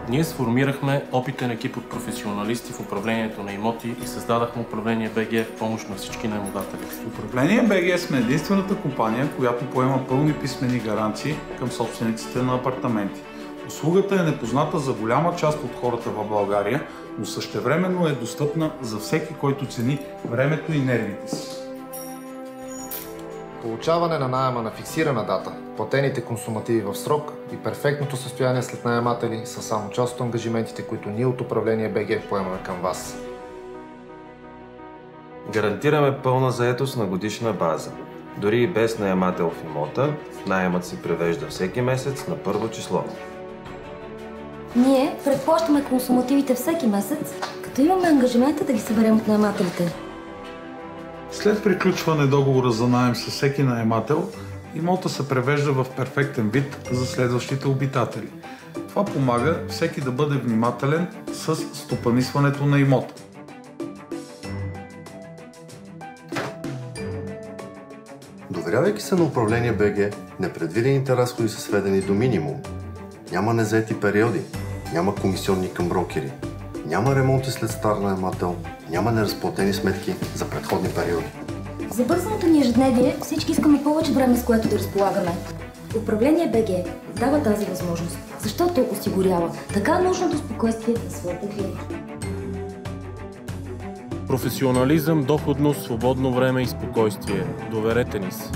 Ние сформирахме опитен екип от професионалисти в управлението на имоти и създадахме Управление БГ в помощ на всички наемодатели. В Управление БГ сме единствената компания, която поема пълни писмени гаранции към собствениците на апартаменти. Услугата е непозната за голяма част от хората в България, но същевременно е достъпна за всеки, който цени времето и нервите си. Получаване на наема на фиксирана дата, платените консумативи в срок и перфектното състояние след наематели са само част от ангажиментите, които ние от Управление БГ поемаме към вас. Гарантираме пълна заетост на годишна база. Дори и без наемател в имота, наемът се превежда всеки месец на първо число. Ние предплащаме консумативите всеки месец, като имаме ангажимента да ги съберем от наемателите. След приключване договора за наем с всеки наемател, имота се превежда в перфектен вид за следващите обитатели. Това помага всеки да бъде внимателен с стопанисването на имота. Доверявайки се на Управление БГ, непредвидените разходи са сведени до минимум. Няма незаети периоди, няма комисионни към брокери, няма ремонти след стар наемател, няма неразплатени сметки за предходни периоди. За бързаното ни ежедневие всички искаме повече време, с което да разполагаме. Управление БГ дава тази възможност, защото осигурява така нужното спокойствие на своите клиенти. Професионализъм, доходност, свободно време и спокойствие. Доверете ни се.